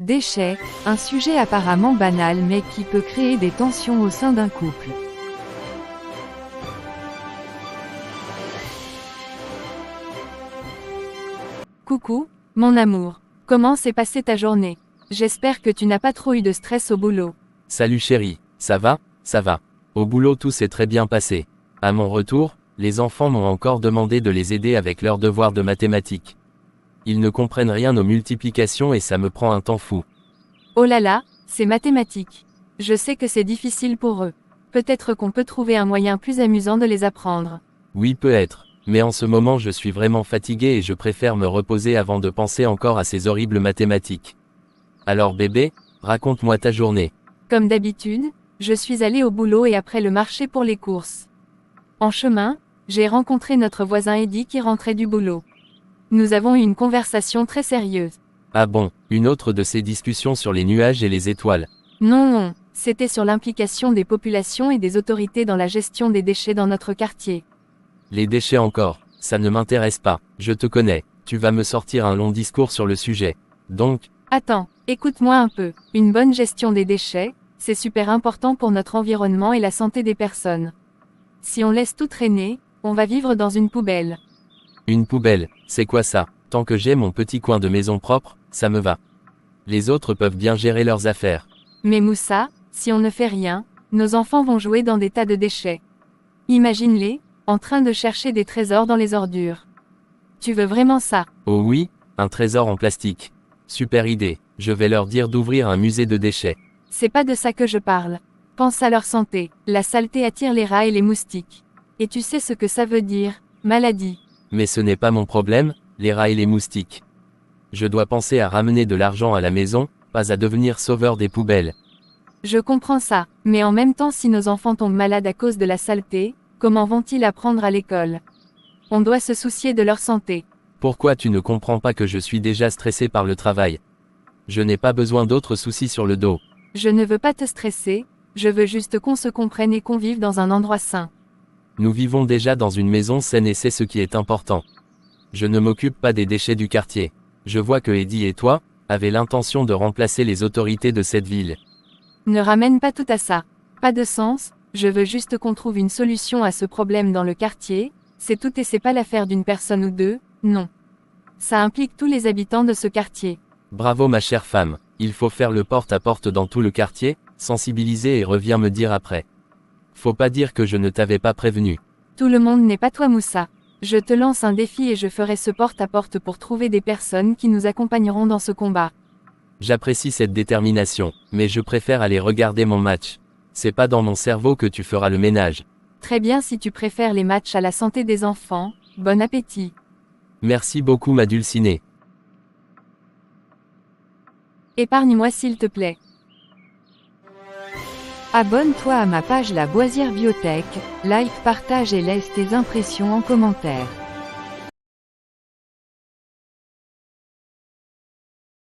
Déchets, un sujet apparemment banal mais qui peut créer des tensions au sein d'un couple. Coucou, mon amour. Comment s'est passée ta journée? J'espère que tu n'as pas trop eu de stress au boulot. Salut chérie, ça va? Ça va. Au boulot tout s'est très bien passé. À mon retour, les enfants m'ont encore demandé de les aider avec leurs devoirs de mathématiques. Ils ne comprennent rien aux multiplications et ça me prend un temps fou. Oh là là, c'est mathématique. Je sais que c'est difficile pour eux. Peut-être qu'on peut trouver un moyen plus amusant de les apprendre. Oui peut-être, mais en ce moment je suis vraiment fatigué et je préfère me reposer avant de penser encore à ces horribles mathématiques. Alors bébé, raconte-moi ta journée. Comme d'habitude, je suis allée au boulot et après le marché pour les courses. En chemin, j'ai rencontré notre voisin Eddy qui rentrait du boulot. Nous avons eu une conversation très sérieuse. Ah bon, une autre de ces discussions sur les nuages et les étoiles. Non, c'était sur l'implication des populations et des autorités dans la gestion des déchets dans notre quartier. Les déchets encore, ça ne m'intéresse pas, je te connais, tu vas me sortir un long discours sur le sujet. Donc, Attends, écoute-moi un peu. Une bonne gestion des déchets, c'est super important pour notre environnement et la santé des personnes. Si on laisse tout traîner, on va vivre dans une poubelle. une poubelle, c'est quoi ça? Tant que j'ai mon petit coin de maison propre, ça me va. Les autres peuvent bien gérer leurs affaires. Mais Moussa, si on ne fait rien, nos enfants vont jouer dans des tas de déchets. Imagine-les, en train de chercher des trésors dans les ordures. Tu veux vraiment ça? Oh oui, un trésor en plastique. Super idée, je vais leur dire d'ouvrir un musée de déchets. C'est pas de ça que je parle. Pense à leur santé. La saleté attire les rats et les moustiques. Et tu sais ce que ça veut dire, maladie. Mais ce n'est pas mon problème, les rats et les moustiques. Je dois penser à ramener de l'argent à la maison, pas à devenir sauveur des poubelles. Je comprends ça, mais en même temps si nos enfants tombent malades à cause de la saleté, comment vont-ils apprendre à l'école? On doit se soucier de leur santé. Pourquoi tu ne comprends pas que je suis déjà stressé par le travail? Je n'ai pas besoin d'autres soucis sur le dos. Je ne veux pas te stresser, je veux juste qu'on se comprenne et qu'on vive dans un endroit sain. Nous vivons déjà dans une maison saine et c'est ce qui est important. Je ne m'occupe pas des déchets du quartier. Je vois que Eddy et toi, avez l'intention de remplacer les autorités de cette ville. Ne ramène pas tout à ça. Pas de sens, je veux juste qu'on trouve une solution à ce problème dans le quartier, c'est tout et c'est pas l'affaire d'une personne ou deux, non. Ça implique tous les habitants de ce quartier. Bravo ma chère femme, il faut faire le porte-à-porte dans tout le quartier, sensibiliser et reviens me dire après. Faut pas dire que je ne t'avais pas prévenu. Tout le monde n'est pas toi Moussa. Je te lance un défi et je ferai ce porte-à-porte pour trouver des personnes qui nous accompagneront dans ce combat. J'apprécie cette détermination, mais je préfère aller regarder mon match. C'est pas dans mon cerveau que tu feras le ménage. Très bien si tu préfères les matchs à la santé des enfants, bon appétit. Merci beaucoup ma dulcinée. Épargne-moi s'il te plaît. Abonne-toi à ma page La Boisière Biotech, like, partage et laisse tes impressions en commentaire.